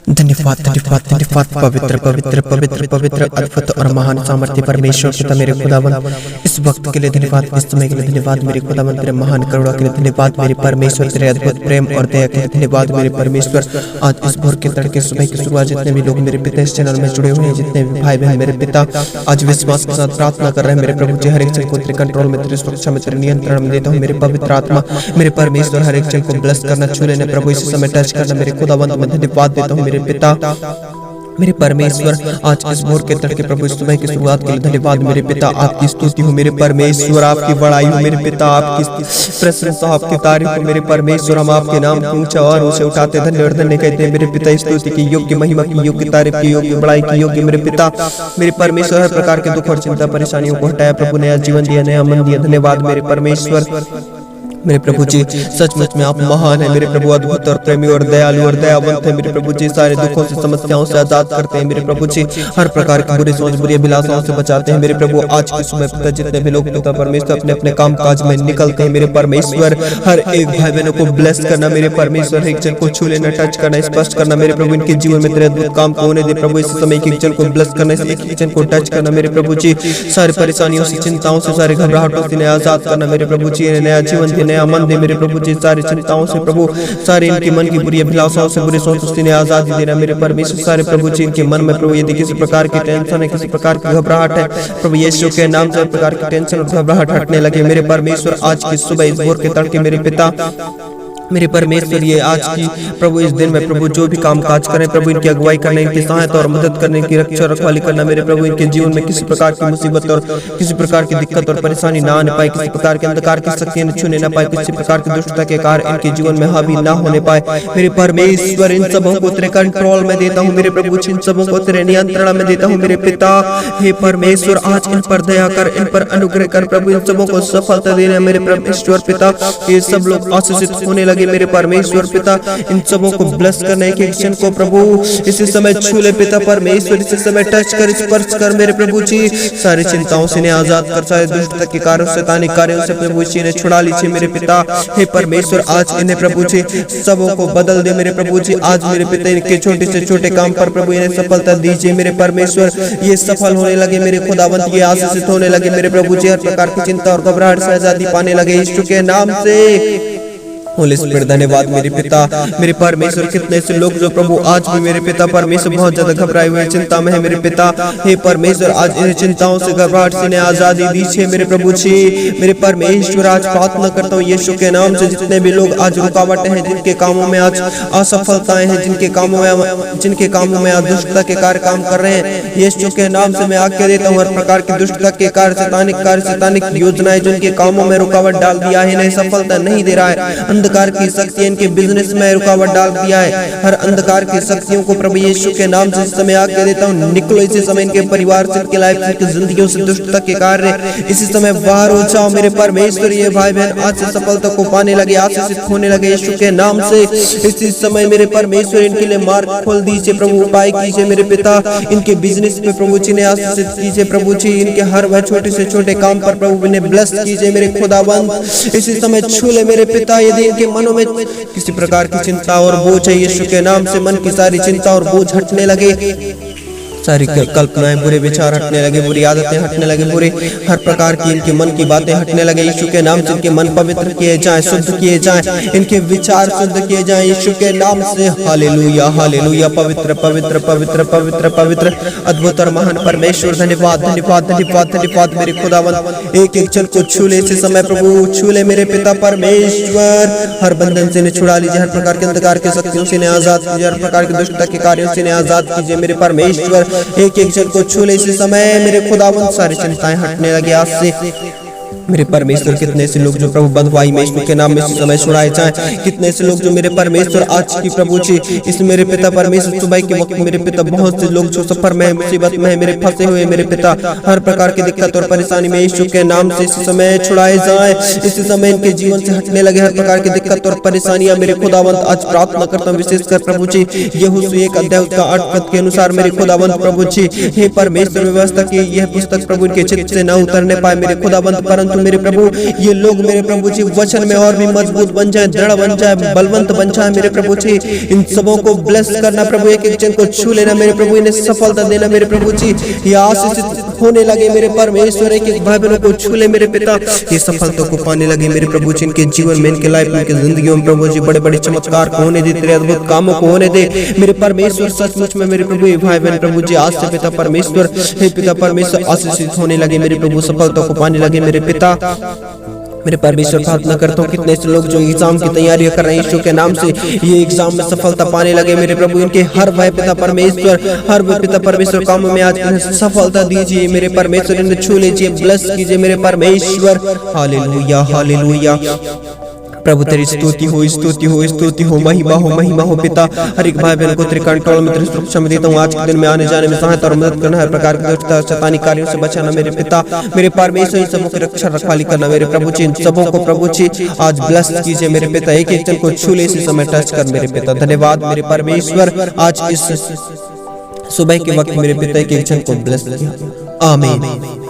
धन्यवाद धन्यवाद धन्यवाद पवित्र पवित्र पवित्र पवित्र अद्भुत और महान सामर्थ्य परमेश्वर पिता मेरे खुदावंद, इस वक्त के लिए धन्यवाद, इस समय के लिए धन्यवाद मेरे खुदावंद, तेरे महान करुणा के लिए धन्यवाद मेरे परमेश्वर, तेरे अद्भुत प्रेम और दया के लिए धन्यवाद मेरे परमेश्वर। आज इस भोर के तड़के सुबह की शुरुआत जितने भी लोग मेरे पिता इस चैनल में जुड़े हुए हैं, जितने भी भाई बहन मेरे पिता आज विश्वास के साथ प्रार्थना कर रहे हैं मेरे प्रभु जी, हर एक जन को तेरे कंट्रोल में, तेरी सुरक्षा में, तेरे नियंत्रण में देता हूँ मेरे पवित्र आत्मा मेरे परमेश्वर। हर एक जन को ब्लेस करना, छू लेना प्रभु, इसी समय टच करना मेरे खुदावंद, मैं धन्यवाद देता हूँ मेरे पिता मेरे परमेश्वर। आज इस भोर के तड़के प्रभु इस सुबह की शुरुआत के लिए धन्यवाद मेरे पिता, आपकी स्तुति हो मेरे परमेश्वर, आपकी बड़ाई हो मेरे पिता, आपकी प्रशंसा, आपकी तारीफ हो मेरे परमेश्वर। हम आपके नाम को ऊंचा और ऊंचे उठाते धन्य और धन्य कहते हैं मेरे पिता, स्तुति की योग्य, महिमा की योग्य, तारीफ की योग्य, बड़ाई की योग्य मेरे पिता मेरे परमेश्वर। हर प्रकार के दुख और चिंता परेशानियों को हटाया प्रभु, नया जीवन दिया, नया मन दिया, धन्यवाद मेरे परमेश्वर मेरे प्रभु जी। सचमुच में आप महान है मेरे प्रभु, अद्भुत और प्रेमी और दयालु और दयावंत है मेरे प्रभु जी, सारे दुखों से समस्याओं से आजाद करते हैं मेरे प्रभु जी, हर प्रकार की बुरी सोच बुरी अभिलाषाओं से बचाते हैं मेरे प्रभु। आज की सुबह पिता जितने भी लोग पिता परमेश्वर अपने अपने काम काज में निकलते हैं मेरे परमेश्वर, हर एक भाई बहनों को ब्लेस करना मेरे परमेश्वर, एक जन को छू लेना, टच करना, स्पर्श करना मेरे प्रभु, इनके जीवन में तेरे अद्भुत काम को होने दे प्रभु। इस समय एक जन को ब्लेस करना, एक जन को टच करना मेरे प्रभु जी, सारी परेशानियों से, चिंताओं से, सारे घबराहटों से आजाद करना मेरे प्रभु जी, नया जीवन दे, नया मन दे मेरे प्रभु जी, सारी चिंताओं से प्रभु, सारे इनके मन की बुरी अभिलाषाओं से, बुरी सोचों से आजादी देना मेरे परमेश्वर। सारे प्रभु जी इनके मन में प्रभु यदि किसी प्रकार की टेंशन है, किसी प्रकार की घबराहट है प्रभु यीशु के नाम से प्रकार की टेंशन और घबराहट हटने लगे मेरे परमेश्वर। आज की सुबह इस भोर के तड़के मेरे पिता मेरे परमेश्वर, ये आज की प्रभु इस दिन में प्रभु जो भी काम काज करें प्रभु, इनकी अगुवाई करने, इनकी सहायता और मदद करने, की रक्षा रखवाली करना मेरे प्रभु, इनके जीवन में किसी प्रकार की मुसीबत और किसी प्रकार की दिक्कत और परेशानी ना आने पाए, किसी प्रकार के अंधकार की शक्तियां छूने ना पाए, किसी प्रकार की दुष्टता के कार्य इनके जीवन में हावी ना होने पाए मेरे परमेश्वर। इन सबों को तेरे कंट्रोल में देता हूँ मेरे प्रभु, इन सबों को तेरे नियंत्रण में देता हूँ मेरे पिता। हे परमेश्वर, आज इन पर दया कर, इन पर अनुग्रह कर प्रभु, इन सबों को सफलता देना मेरे परमेश्वर पिता। ये सब लोग आशीषित होने लगे मेरे परमेश्वर पिता, इन सबों को ब्लेस करने के क्षण को प्रभु इसी समय छू ले पिता परमेश्वर, इसी समय टच कर, स्पर्श कर मेरे प्रभु जी, सारी चिंताओं से आजाद कर, सारे दुष्टता के कार्यों, शैतानी कार्यों से प्रभु जी ने छुड़ा लीजिए मेरे पिता। हे परमेश्वर, आज इन्हें प्रभु जी सबों को बदल दे मेरे प्रभु जी, आज मेरे पिता इनके छोटे से छोटे काम पर प्रभु इन्हें सफलता दीजिए मेरे परमेश्वर। ये सफल होने लगे मेरे खुदावंत, ये आशीषित होने लगे मेरे प्रभु जी, हर प्रकार की चिंता और घबराहट से आजादी पाने लगे यीशु के नाम से। होली स्पिरिट धन्यवाद मेरे पिता मेरे परमेश्वर। कितने से लोग जो प्रभु आज भी मेरे पिता परमेश्वर बहुत ज्यादा घबराए हुए चिंता में है मेरे पिता। हे परमेश्वर, आज इन चिंताओं से घबराहट से आजादी दीजिए मेरे प्रभु जी मेरे परमेश्वर। आज प्रार्थना करता हूँ यीशु के नाम से, जितने भी लोग आज रुकावटें हैं, जिनके कामों में आज असफलताएं हैं, जिनके कामों में आज दुष्टता के कार्य काम कर रहे हैं, यीशु के नाम से मैं आज्ञा देता हूँ हर प्रकार की दुष्टता के कार्य, शैतानिक योजनाएं जिनके कामों में रुकावट डाल दिया है, इन्हें सफलता नहीं दे रहा है, अंधकार की शक्ति इनके बिजनेस में रुकावट डाल दिया है, हर अंधकार की शक्तियों को प्रभु यीशु के नाम से इस समय आज्ञा देता हूँ, निकलो इसी समय इनके परिवार से, इनके लाइफ से, जिंदगियों से दुष्टता के कार्य इसी समय बाहर हो जाओ मेरे परमेश्वर। ये भाई बहन आज से सफलता को पाने लगे, आशीषित होने लगे यीशु के नाम से। इसी समय मेरे परमेश्वर इनके लिए मार्ग खोल दीजिए प्रभु, उपाय कीजिए मेरे पिता, इनके बिजनेस पे प्रभु जी ने आशीषित कीजिए प्रभु जी, इनके हर वह छोटे से छोटे काम पर प्रभु इन्हें ब्लेस कीजिए मेरे खुदाबंद। इसी समय छू ले मेरे पिता, यदि इनके मनों में किसी प्रकार की चिंता और बोझ है, यीशु के नाम से मन की सारी चिंता और बोझ हटने लगे, सारी कल्पनाएं, बुरे विचार हटने लगे, बुरी आदतें हटने लगे, बुरे हर प्रकार की इनके मन की बातें हटने लगे यीशु के नाम से। इनके मन पवित्र किए जाएं, शुद्ध किए जाएं, इनके विचार शुद्ध किए जाएं यीशु के नाम से। हालेलुया हालेलुया, पवित्र पवित्र पवित्र पवित्र पवित्र अद्भुत और महान परमेश्वर, धन्यवाद धन्यवाद धन्यवाद धन्यवाद मेरे खुदावंत। एक एक जन को छू ले इसी समय प्रभु, छू ले मेरे पिता परमेश्वर, हर बंधन से छुड़ा लीजिए, हर प्रकार के अंधकार के शक्तियों से आजाद कीजिए, हर प्रकार की दुष्टता के कार्यों से आजाद कीजिए मेरे परमेश्वर। एक एक जन को छू ले इसी समय मेरे खुदावंत, सारी चिंताएं हटने लगे आज से मेरे परमेश्वर। कितने से लोग जो प्रभु बंधुआई में यीशु के नाम में इस समय छुड़ाए जाएं, कितने से लोग जो मेरे परमेश्वर आज की प्रभु जी इस मेरे पिता परमेश्वर सुबह के वक्त मेरे पिता बहुत से लोग जो सफर में मुसीबत में मेरे फंसे हुए मेरे पिता, हर प्रकार की दिक्कत और परेशानी में यीशु के नाम से इस समय छुड़ाए जाएं, इसी समय इनके जीवन से हटने लगे हर प्रकार की दिक्कत और परेशानियां मेरे खुदावंत। आज प्रार्थना करता हूँ विशेषकर प्रभु जी यहोशू 1 अध्याय उसका 8 पद के अनुसार मेरे खुदावंत प्रभु जी, हे परमेश्वर, व्यवस्था की यह पुस्तक प्रभु इनके चित्त से न उतरने पाए मेरे खुदावंत, परंतु परंतु मेरे प्रभु ये लोग मेरे प्रभु जी वचन में और भी मजबूत बन जाए, दृढ़ बन जाए, बलवंत बन जाए मेरे प्रभु जी। इन सबों को ब्लेस करना प्रभु, एक एक जन को छू लेना मेरे प्रभु, इन्हें सफलता देना मेरे प्रभु जी। ये आशीषित होने लगे मेरे परमेश्वर, एक एक भाई बहनों को छू ले मेरे पिता, ये सफलता को पाने लगे मेरे प्रभु जी। इनके जीवन में, इनके लाइफ में, इनके जिंदगियों में प्रभु जी बड़े बड़े चमत्कार को होने दे, तेरे अद्भुत कामों को होने दे मेरे परमेश्वर। सचमुच में मेरे प्रभु ये भाई बहन प्रभु जी आज से पिता परमेश्वर, हे पिता परमेश्वर आशीषित होने लगे मेरे प्रभु, सफलता को पाने लगे मेरे पिता। मेरे परमेश्वर प्रार्थना करता हूँ कितने से लोग जो एग्जाम की तैयारियां कर रहे हैं यीशु के नाम से, ये एग्जाम में सफलता पाने लगे मेरे प्रभु। इनके हर भाई पिता परमेश्वर, हर भाई पिता परमेश्वर कामों में आज इन्हें सफलता दीजिए मेरे परमेश्वर, इन्हें छू लीजिए, ब्लेस कीजिए मेरे परमेश्वर। हालेलुया हालेलुया प्रभु तेरी स्तुति हो, स्तुति हो, स्तुति हो, महिमा हो, महिमा हो पिता। हर एक भाई बहन को तेरे कंट्रोल में, तेरी सुरक्षा में देता हूँ। आज के दिन में आने जाने में सहायता और मदद करना, हर प्रकार की दुष्टता शैतानी कार्यों से बचाना मेरे पिता। मेरे परमेश्वर इन सबों की रक्षा रखवाली करना मेरे प्रभु जी। इन सबों को प्रभु जी आज ब्लेस कीजिए मेरे पिता, एक एक जन को छू ले इसी समय टच कर मेरे पिता। धन्यवाद मेरे परमेश्वर, आज इस सुबह के वक्त मेरे पिता एक एक जन को ब्लेस किया। आमीन।